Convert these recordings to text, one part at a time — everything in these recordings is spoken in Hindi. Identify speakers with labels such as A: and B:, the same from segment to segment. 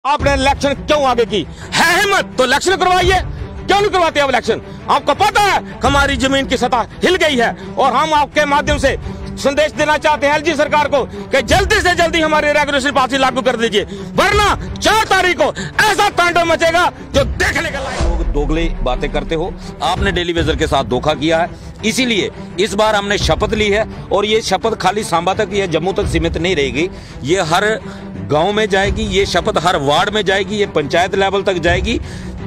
A: आपने इलेक्शन क्यों आगे की है हिम्मत तो इलेक्शन करवाइए, क्यों नहीं करवाते आप इलेक्शन? आपको पता है हमारी जमीन की सतह हिल गई है और हम आपके माध्यम से संदेश देना चाहते हैं एलजी सरकार को कि जल्दी से जल्दी हमारी रेगुलेशन पॉलिसी लागू कर दीजिए, वरना 4 तारीख को ऐसा तांडव मचेगा जो देखने का लायक।
B: दोगली बातें करते हो, आपने डेली वेजर के साथ धोखा किया है, इसीलिए इस बार हमने शपथ ली है और ये शपथ खाली सांबा तक या जम्मू तक सीमित नहीं रहेगी, ये हर गांव में जाएगी, ये शपथ हर वार्ड में जाएगी, ये पंचायत लेवल तक जाएगी।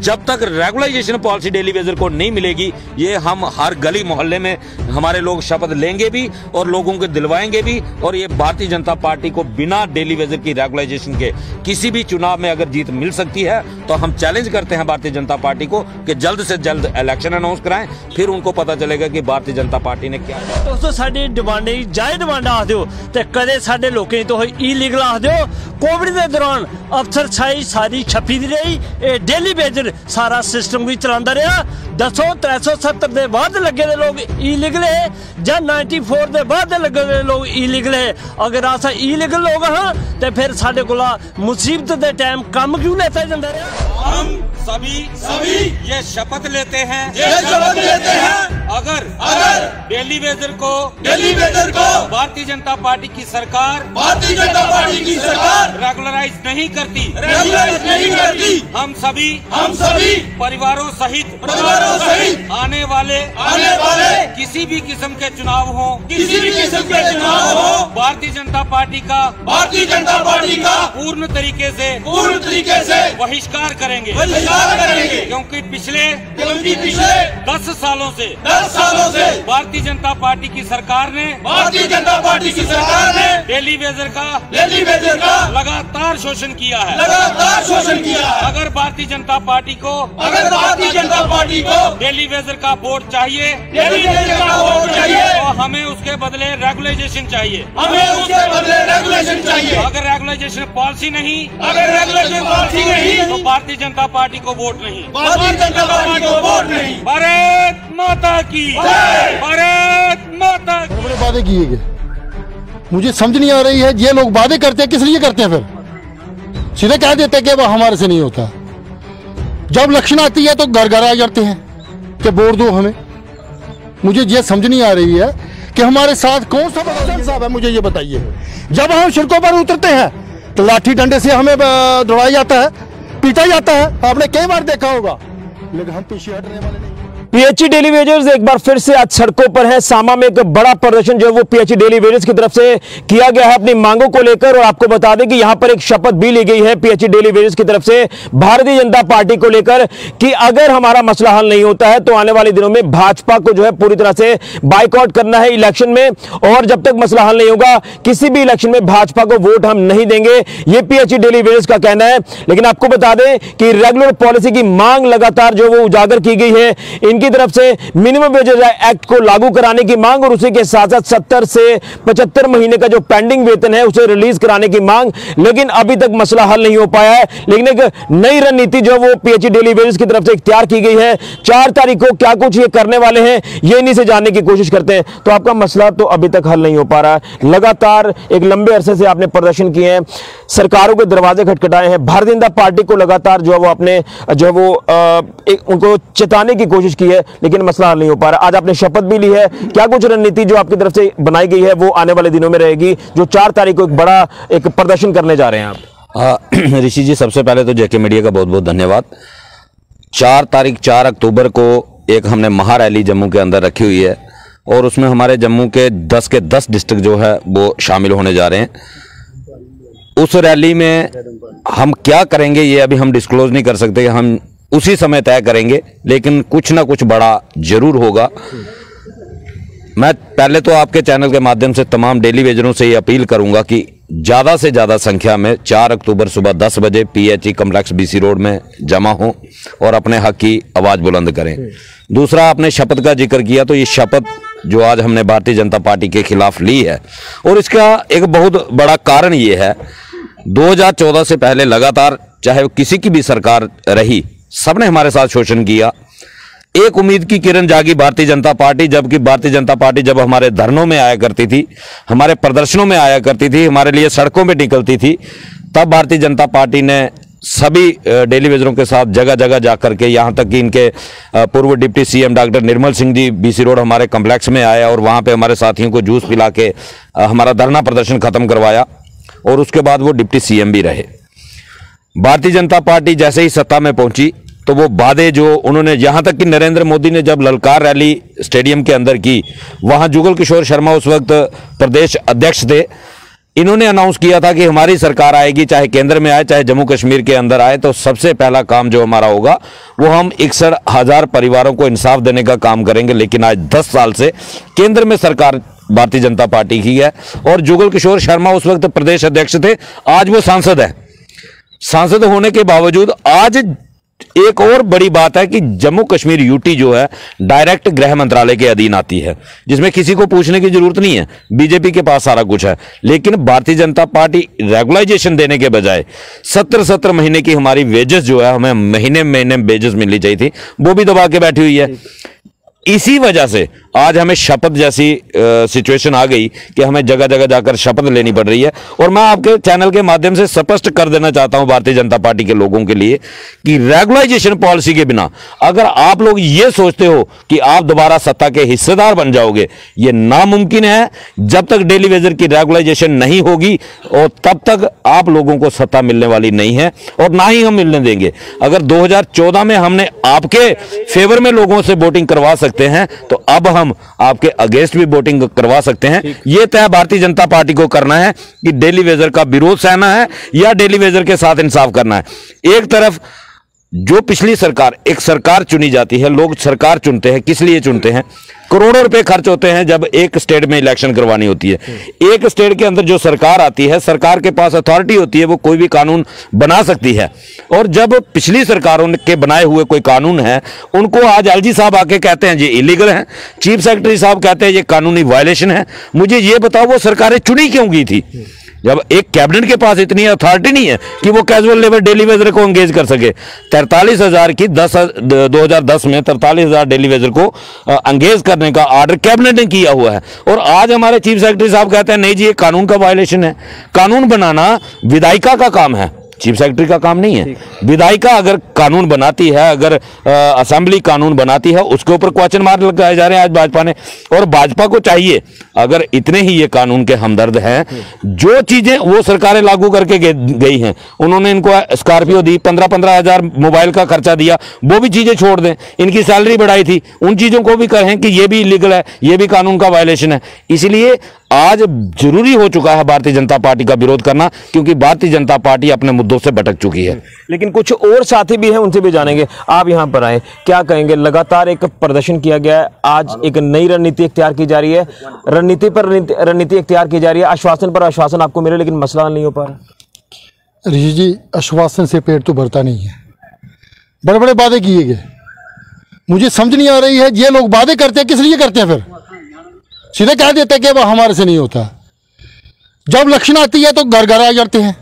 B: जब तक रेगुलाइजेशन पॉलिसी डेली वेजर को नहीं मिलेगी, ये हम हर गली मोहल्ले में हमारे लोग शपथ लेंगे भी और लोगों को दिलवाएंगे भी। और ये भारतीय जनता पार्टी को बिना डेली वेजर की रेगुलाइजेशन के किसी भी चुनाव में अगर जीत मिल सकती है तो हम चैलेंज करते हैं भारतीय जनता पार्टी को कि जल्द से जल्द इलेक्शन अनाउंस कराएं, फिर उनको पता चलेगा कि भारतीय जनता पार्टी ने क्या।
C: दोस्तों साडी डिमांड जायज डिमांड आख दो ते कदे साडे लोकें तो इलीगल आख दो। कोविड के दौरान अफसरशाही सारी छपी दी रही, डेली वेजर सारा सिस्टम भी चलाता रहा। दसो 370 के बाद लगे दे लोग इलीगल है या 94 के बाद लगे दे लोग इलीगल है। अगर अस इलीगल लोग हाँ तो फिर साडे कोला मुसीबत के टाइम काम क्यों लेता जाता रहा?
B: हम सभी ये शपथ लेते हैं अगर डेली वेजर को भारतीय जनता पार्टी की सरकार रेगुलराइज नहीं करती, हम सभी परिवारों सहित आने वाले किसी भी किस्म के चुनाव हो भारतीय जनता पार्टी का पूर्ण तरीके से बहिष्कार करेंगे, क्योंकि पिछले 10 सालों से भारतीय जनता पार्टी की सरकार ने डेली वेजर का लगातार शोषण किया है। अगर भारतीय जनता पार्टी को डेली वेजर का वोट चाहिए तो हमें उसके बदले रेगुलाइजेशन चाहिए। अगर रेगुलाइजेशन पॉलिसी नहीं तो भारतीय जनता पार्टी को वोट नहीं। भारत माता की, भारत माता की।
D: बड़े वादे किए गए, मुझे समझ नहीं आ रही है ये लोग वादे करते हैं किस लिए करते हैं? फिर सीधे कह देते हैं कि वो हमारे से नहीं होता। जब इलेक्शन आती है तो घर घर आ जाते हैं कि वोट दो हमें। मुझे ये समझ नहीं आ रही है कि हमारे साथ कौन सा साहब है, मुझे ये बताइए। जब हम सड़कों पर उतरते हैं तो लाठी डंडे से हमें दौड़ाया जाता है, पीटा जाता है, आपने कई बार देखा होगा, लेकिन हम पीछे हटने वाले नहीं।
E: पीएचई डेली वेजर्स एक बार फिर से आज सड़कों पर है। सामा में एक बड़ा प्रदर्शन जो है वो पीएचई डेली वेजर्स की तरफ से किया गया है अपनी मांगों को लेकर। और आपको बता दें कि यहां पर एक शपथ भी ली गई है पीएचई डेली वेजर्स की तरफ से भारतीय जनता पार्टी को लेकर कि अगर हमारा मसला हल नहीं होता है तो आने वाले दिनों में भाजपा को जो है पूरी तरह से बाइकआउट करना है इलेक्शन में, और जब तक मसला हल नहीं होगा किसी भी इलेक्शन में भाजपा को वोट हम नहीं देंगे, ये पीएचई डेली वेजर्स का कहना है। लेकिन आपको बता दें कि रेगुलर पॉलिसी की मांग लगातार जो वो उजागर की गई है, इनकी तरफ से मिनिमम वेजेस एक्ट को लागू कराने की मांग और उसी के साथ साथ 70 से 75 महीने का जो पेंडिंग वेतन है उसे रिलीज कराने की मांग, लेकिन अभी तक मसला हल नहीं हो पाया है। लेकिन एक नई रणनीति जो वो पीएचई डेली वेजर्स की तरफ से तैयार की गई है। 4 तारीख को क्या कुछ ये करने वाले हैं ये इन्हीं से जानने की कोशिश करते हैं। तो आपका मसला तो अभी तक हल नहीं हो पा रहा है, लगातार एक लंबे अरसे से आपने प्रदर्शन किए हैं, सरकारों के दरवाजे खटखटाए हैं, भारतीय जनता पार्टी को लगातार जो है वो अपने जो है वो उनको चेताने की कोशिश की है, लेकिन मसला हल नहीं हो पा रहा। आज आपने शपथ भी ली है, क्या कुछ रणनीति जो आपकी तरफ से बनाई गई है वो आने वाले दिनों में रहेगी, जो 4 तारीख को एक बड़ा एक प्रदर्शन करने जा रहे हैं आप?
B: ऋषि जी, सबसे पहले तो जेके मीडिया का बहुत बहुत धन्यवाद। 4 अक्टूबर को एक हमने महारैली जम्मू के अंदर रखी हुई है और उसमें हमारे जम्मू के 10 के 10 डिस्ट्रिक्ट जो है वो शामिल होने जा रहे हैं। उस रैली में हम क्या करेंगे ये अभी हम डिस्क्लोज नहीं कर सकते, हम उसी समय तय करेंगे, लेकिन कुछ ना कुछ बड़ा जरूर होगा। मैं पहले तो आपके चैनल के माध्यम से तमाम डेली वेजरों से ये अपील करूंगा कि ज़्यादा से ज़्यादा संख्या में 4 अक्टूबर सुबह 10 बजे पीएचई कम्प्लेक्स बीसी रोड में जमा हों और अपने हक की आवाज़ बुलंद करें। दूसरा, आपने शपथ का जिक्र किया, तो ये शपथ जो आज हमने भारतीय जनता पार्टी के खिलाफ ली है और इसका एक बहुत बड़ा कारण ये है, 2014 से पहले लगातार चाहे किसी की भी सरकार रही, सबने हमारे साथ शोषण किया। एक उम्मीद की किरण जागी भारतीय जनता पार्टी, जबकि भारतीय जनता पार्टी जब हमारे धरनों में आया करती थी, हमारे प्रदर्शनों में आया करती थी, हमारे लिए सड़कों में निकलती थी, तब भारतीय जनता पार्टी ने सभी डेली वेजरों के साथ जगह जगह जाकर के, यहाँ तक कि इनके पूर्व deputy CM doctor Nirmal Singh ji BC road हमारे कॉम्प्लेक्स में आए और वहाँ पे हमारे साथियों को जूस पिला के हमारा धरना प्रदर्शन खत्म करवाया और उसके बाद वो डिप्टी सीएम भी रहे। भारतीय जनता पार्टी जैसे ही सत्ता में पहुंची तो वो वादे जो उन्होंने, यहाँ तक कि नरेंद्र मोदी ने जब ललकार रैली स्टेडियम के अंदर की, वहाँ जुगल किशोर शर्मा उस वक्त प्रदेश अध्यक्ष थे, इन्होंने अनाउंस किया था कि हमारी सरकार आएगी, चाहे केंद्र में आए चाहे जम्मू कश्मीर के अंदर आए, तो सबसे पहला काम जो हमारा होगा वो हम 61,000 परिवारों को इंसाफ देने का काम करेंगे। लेकिन आज 10 साल से केंद्र में सरकार भारतीय जनता पार्टी की है और जुगल किशोर शर्मा उस वक्त प्रदेश अध्यक्ष थे, आज वो सांसद है। सांसद होने के बावजूद आज एक और बड़ी बात है कि जम्मू कश्मीर यूटी जो है डायरेक्ट गृह मंत्रालय के अधीन आती है, जिसमें किसी को पूछने की जरूरत नहीं है, बीजेपी के पास सारा कुछ है। लेकिन भारतीय जनता पार्टी रेगुलाइजेशन देने के बजाय 17 महीने की हमारी वेजेस जो है, हमें महीने महीने वेजेस मिलनी चाहिए थी, वो भी दबा के बैठी हुई है। इसी वजह से आज हमें शपथ जैसी सिचुएशन आ गई कि हमें जगह जगह जाकर शपथ लेनी पड़ रही है। और मैं आपके चैनल के माध्यम से स्पष्ट कर देना चाहता हूं भारतीय जनता पार्टी के लोगों के लिए कि रेगुलाइजेशन पॉलिसी के बिना अगर आप लोग ये सोचते हो कि आप दोबारा सत्ता के हिस्सेदार बन जाओगे, ये नामुमकिन है। जब तक डेली वेजर की रेगुलाइजेशन नहीं होगी और तब तक आप लोगों को सत्ता मिलने वाली नहीं है और ना ही हम मिलने देंगे। अगर 2014 में हमने आपके फेवर में लोगों से वोटिंग करवा सकते हैं तो अब हम आपके अगेंस्ट भी वोटिंग करवा सकते हैं। यह तय भारतीय जनता पार्टी को करना है कि डेली वेजर का विरोध सहना है या डेली वेजर के साथ इंसाफ करना है। एक तरफ जो पिछली सरकार, एक सरकार चुनी जाती है, लोग सरकार चुनते हैं, किस लिए चुनते हैं? करोड़ों रुपए खर्च होते हैं जब एक स्टेट में इलेक्शन करवानी होती है। एक स्टेट के अंदर जो सरकार आती है, सरकार के पास अथॉरिटी होती है, वो कोई भी कानून बना सकती है। और जब पिछली सरकारों के बनाए हुए कोई कानून है, उनको आज एलजी साहब आके कहते हैं ये इलीगल है, चीफ सेक्रेटरी साहब कहते हैं ये कानूनी वायलेशन है। मुझे ये बताओ वो सरकारें चुनी क्यों गई थी? जब एक कैबिनेट के पास इतनी अथॉरिटी नहीं है कि वो कैजुअल लेबर डेली वेजर को एंगेज कर सके। 43,000 की 2010 में 43,000 डेली वेजर को एंगेज करने का ऑर्डर कैबिनेट ने किया हुआ है। और आज हमारे चीफ सेक्रेटरी साहब कहते हैं नहीं जी ये कानून का वायलेशन है। कानून बनाना विधायिका का काम है, चीफ सेक्रेटरी का काम नहीं है। विधायिका अगर कानून बनाती है, अगर असेंबली कानून बनाती है, उसके ऊपर क्वेश्चन मार्क लगाए जा रहे हैं आज भाजपा ने। और भाजपा को चाहिए, अगर इतने ही ये कानून के हमदर्द हैं, जो चीजें वो सरकारें लागू करके गई हैं, उन्होंने इनको स्कॉर्पियो दी, 15-15 हजार मोबाइल का खर्चा दिया, वो भी चीजें छोड़ दें। इनकी सैलरी बढ़ाई थी, उन चीजों को भी कहें कि ये भी इलीगल है, ये भी कानून का वायलेशन है। इसलिए आज जरूरी हो चुका है भारतीय जनता पार्टी का विरोध करना, क्योंकि भारतीय जनता पार्टी अपने मुद्दों से भटक चुकी है।
E: लेकिन कुछ और साथी भी हैं, उनसे भी जानेंगे। आप यहां पर आए, क्या कहेंगे? लगातार एक प्रदर्शन किया गया है, आज एक नई रणनीति इख्तियार की जा रही है, रणनीति पर रणनीति इख्तियार की जा रही है, आश्वासन पर आश्वासन आपको मिले लेकिन मसला नहीं हो पा रहा।
D: ऋषि जी, आश्वासन से पेट तो भरता नहीं है, बड़े बड़े वादे किए गए। मुझे समझ नहीं आ रही है ये लोग वादे करते हैं किस लिए करते हैं? फिर सीधे कह देते हैं कि वह हमारे से नहीं होता। जब इलेक्शन आती है तो घर घर आ जाते हैं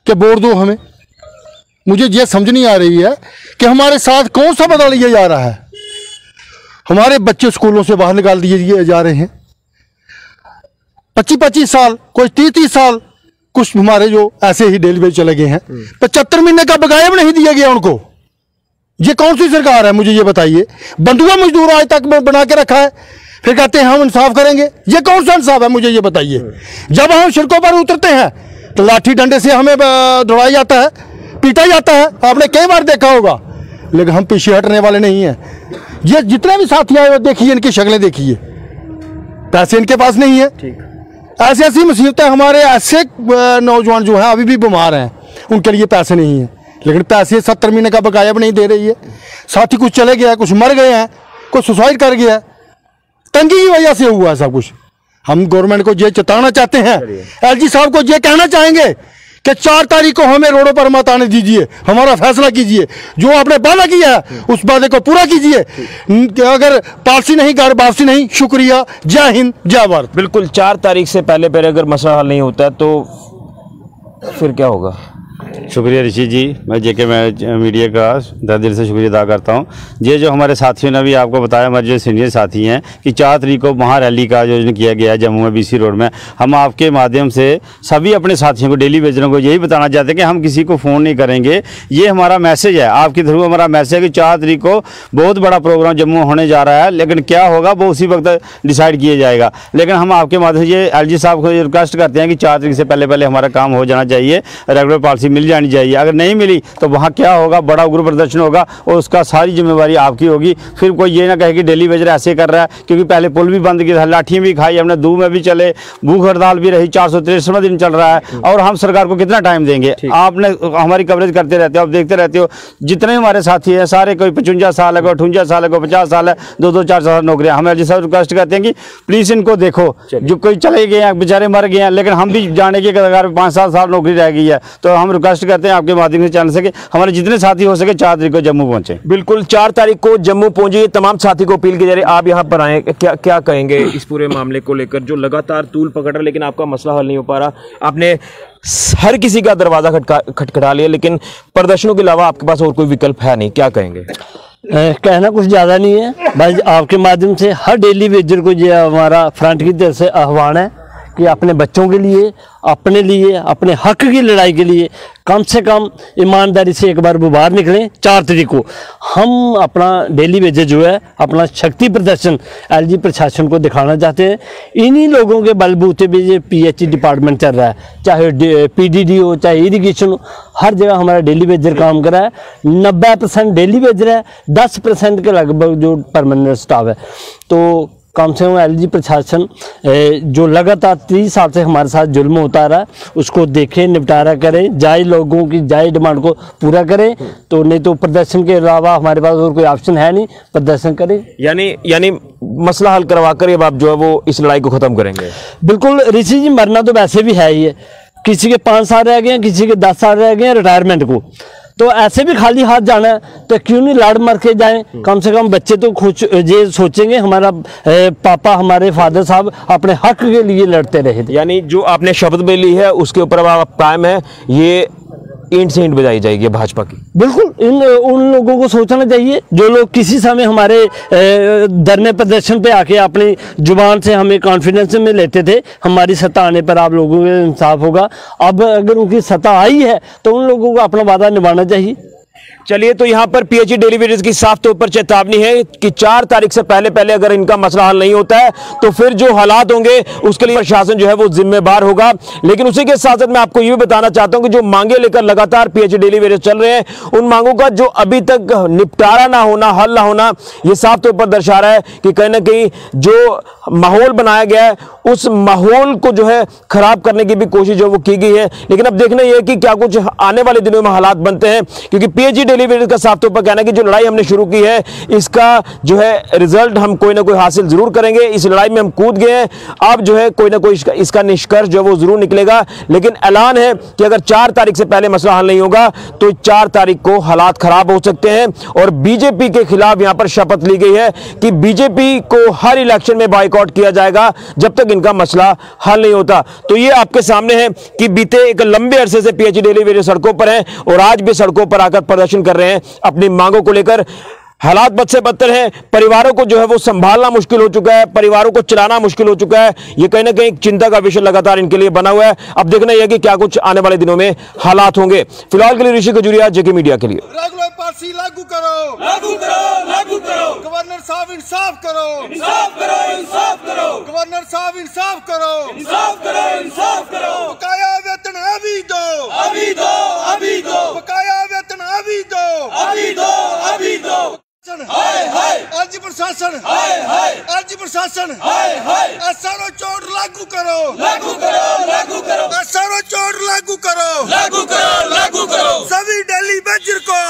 D: कि वोट दो हमें। मुझे ये समझ नहीं आ रही है कि हमारे साथ कौन सा बदल लिया जा रहा है। हमारे बच्चे स्कूलों से बाहर निकाल दिए जा रहे हैं, 25-25 साल, कोई 30-30 साल, कुछ हमारे जो ऐसे ही डेली वेज चले गए हैं। 75 महीने का बकाया भी नहीं दिया गया उनको। ये कौन सी सरकार है मुझे ये बताइए? बंधुआ मजदूर आज तक बना के रखा है, फिर कहते हैं हम इंसाफ करेंगे। ये कौन सा इंसाफ है मुझे ये बताइए? जब हम सड़कों पर उतरते हैं तो लाठी डंडे से हमें दौड़ाया जाता है, पीटा जाता है, आपने कई बार देखा होगा। लेकिन हम पीछे हटने वाले नहीं हैं। ये जितने भी साथी आए देखिए, इनकी शक्लें देखिए, पैसे इनके पास नहीं है। ऐसी ऐसी मुसीबतें, हमारे ऐसे नौजवान जो हैं अभी भी बीमार हैं, उनके लिए पैसे नहीं है। लेकिन पैसे 70 महीने का बकाया भी नहीं दे रही है। साथी कुछ चले गया, कुछ मर गए हैं, कुछ सुसाइड कर गया, तंगी की वजह से हुआ है सब कुछ। हम गवर्नमेंट को ये चेताना चाहते हैं, एलजी साहब को ये कहना चाहेंगे कि 4 तारीख को हमें रोडों पर मत आने दीजिए, हमारा फैसला कीजिए, जो आपने वादा किया है उस वादे को पूरा कीजिए। अगर पारसी नहीं घर वापसी नहीं। शुक्रिया, जय हिंद, जय भारत।
E: बिल्कुल, 4 तारीख से पहले अगर मसला हल नहीं होता है तो फिर क्या होगा?
F: शुक्रिया ऋषि जी, मैं जेके मीडिया का तहे दिल से शुक्रिया अदा करता हूँ। ये जो हमारे साथियों ने भी आपको बताया, हमारे जो सीनियर साथी हैं, कि 4 तारीख को महारैली का आयोजन किया गया है जम्मू में BC रोड में। हम आपके माध्यम से सभी अपने साथियों को, डेली वेजरों को यही बताना चाहते हैं कि हम किसी को फ़ोन नहीं करेंगे। ये हमारा मैसेज है, आपके थ्रू हमारा मैसेज है कि 4 तारीख को बहुत बड़ा प्रोग्राम जम्मू होने जा रहा है, लेकिन क्या होगा वो उसी वक्त डिसाइड किया जाएगा। लेकिन हम आपके माध्यम से ये LG साहब को रिक्वेस्ट करते हैं कि 4 तारीख से पहले हमारा काम हो जाना चाहिए, रेगुलर पॉलिसी मिल जानी चाहिए। अगर नहीं मिली तो वहाँ क्या होगा, बड़ा उग्र प्रदर्शन होगा और उसका सारी जिम्मेवारी आपकी होगी। फिर कोई ये ना कहे कि डेली वेजर ऐसे कर रहा है, क्योंकि पहले पुल भी बंद किया था, लाठियाँ भी खाई हमने, दूर में भी चले, भूख हड़ताल भी रही, 463वां दिन चल रहा है। और हम सरकार को कितना टाइम देंगे? आपने हमारी कवरेज करते रहते हो, आप देखते रहते हो। जितने हमारे साथी हैं सारे, कोई 55 साल है, कोई 58 साल है, कोई 50 साल है, 2-2 4 नौकरियाँ। हम LG साहब रिक्वेस्ट करते हैं कि प्लीज़ इनको देखो, जो कोई चले गए हैं, बेचारे मर गए हैं, लेकिन हम भी जाने के कगार 5-7 साल नौकरी रह गई है। तो हम रिक्वेस्ट करते हैं आपके माध्यम से चैनल से कि हमारे जितने साथी हो सके 4 तारीख को जम्मू पहुंचे।
E: बिल्कुल, 4 तारीख को जम्मू पहुंचे। तमाम साथी को अपील की जा रही है, आप यहाँ पर आए, क्या कहेंगे इस पूरे मामले को लेकर जो लगातार तूल पकड़ रहा है, लेकिन आपका मसला हल नहीं हो पा रहा? आपने हर किसी का दरवाजा खटखटा लिया, लेकिन प्रदर्शनों के अलावा आपके पास और कोई विकल्प है नहीं, क्या कहेंगे?
C: कहना कुछ ज़्यादा नहीं है, बस आपके माध्यम से हर डेली वेजर को ये हमारा फ्रंट की तरफ से आह्वान है कि अपने बच्चों के लिए, अपने लिए, अपने हक की लड़ाई के लिए कम से कम ईमानदारी से एक बार वो बाहर निकलें। 4 तारीख को हम अपना डेली वेजर जो है, अपना शक्ति प्रदर्शन LG प्रशासन को दिखाना चाहते हैं। इन्हीं लोगों के बलबूते पे ये PH डिपार्टमेंट चल रहा है, चाहे PDD हो, चाहे इरीगेशन हो, हर जगह हमारा डेली वेजर काम कर रहा है। 90% डेली वेजर है, 10% के लगभग जो परमानेंट स्टाफ है। तो कम से कम LG प्रशासन जो लगातार 30 साल से हमारे साथ जुल्म होता रहा है, उसको देखें, निपटारा करें, जायज़ लोगों की जायज़ डिमांड को पूरा करें। तो नहीं तो प्रदर्शन के अलावा हमारे पास और कोई ऑप्शन है नहीं, प्रदर्शन करें।
E: यानी मसला हल करवा कर अब आप जो है वो इस लड़ाई को ख़त्म करेंगे?
C: बिल्कुल ऋषि जी, मरना तो वैसे भी है ही है। किसी के 5 साल रह गए हैं, किसी के 10 साल रह गए हैं रिटायरमेंट को, तो ऐसे भी खाली हाथ जाना है तो क्यों नहीं लड़ मर के जाएं? कम से कम बच्चे तो खुश ये सोचेंगे हमारा पापा, हमारे फादर साहब अपने हक के लिए लड़ते रहे थे।
E: यानी जो आपने शपथ भी ली है उसके ऊपर अब आप कायम है, ये ईंट से ईंट बजाई जाएगी भाजपा की?
C: बिल्कुल, उन लोगों को सोचना चाहिए जो लोग किसी समय हमारे धरने प्रदर्शन पे आके अपनी जुबान से हमें कॉन्फिडेंस में लेते थे हमारी सत्ता आने पर आप लोगों को इंसाफ होगा। अब अगर उनकी सत्ता आई है तो उन लोगों को अपना वादा निभाना चाहिए।
E: चलिए, तो यहाँ पर PH डेली वेजर्स की साफ तौर पर चेतावनी है कि 4 तारीख से पहले अगर इनका मसला हल नहीं होता है तो फिर जो हालात होंगे उसके लिए प्रशासन जो है वो जिम्मेदार होगा। लेकिन उसी के साथ साथ मैं आपको ये भी बताना चाहता हूं कि जो मांगे लेकर लगातार PH डेली वेजर्स चल रहे हैं, उन मांगों का जो अभी तक निपटारा ना होना, हल ना होना, ये साफ तौर पर दर्शा रहा है कि कहीं ना कहीं जो माहौल बनाया गया है उस माहौल को जो है खराब करने की भी कोशिश जो वो की गई है। लेकिन अब देखना यह है कि क्या कुछ आने वाले दिनों में हालात बनते हैं, क्योंकि PH डेली वेजर्स का साफ तौर पर कहना है कि जो लड़ाई हमने शुरू की है इसका जो है रिजल्ट हम कोई ना कोई हासिल जरूर करेंगे। इस लड़ाई में हम कूद गए हैं, अब जो है कोई ना कोई इसका निष्कर्ष जो है वो जरूर निकलेगा। लेकिन ऐलान है कि अगर 4 तारीख से पहले मसला हल नहीं होगा तो 4 तारीख को हालात खराब हो सकते हैं। और बीजेपी के खिलाफ यहां पर शपथ ली गई है कि बीजेपी को हर इलेक्शन में बाइकआउट किया जाएगा जब तक इनका मसला हल नहीं होता। तो ये आपके सामने है कि बीते एक लंबे अरसे से PH डेली वेजर्स सड़कों पर हैं और आज भी सड़कों पर आकर प्रदर्शन कर रहे हैं अपनी मांगों को लेकर। हालात बद से बदतर हैं, परिवारों को जो है वो संभालना मुश्किल हो चुका है, परिवारों को चलाना मुश्किल हो चुका है। ये कहीं ना कहीं चिंता का विषय लगातार इनके लिए बना हुआ है। अब देखना यह है कि क्या कुछ आने वाले दिनों में हालात होंगे। फिलहाल के लिए ऋषि खजूरिया, जेके मीडिया के लिए।
G: रेगुलर पॉलिसी लागू करो, लागू करो, लागू करो। गवर्नर साहब इंसाफ करो, इंसाफ करो, इंसाफ करो। गवर्नर साहब इंसाफ करो, इंसाफ करो, इंसाफ करो। बकाया वेतन अभी दो, अभी दो, अभी दो। बकाया वेतन अभी दो, अभी दो, अभी दो। हाय हाय LG प्रशासन, हाय हाय LG प्रशासन, हाय हाय SRO चोट लागू करो, लागू करो, लागू करो। SRO चोट लागू करो, लागू करो, लागू करो। सभी डेली वेजर को,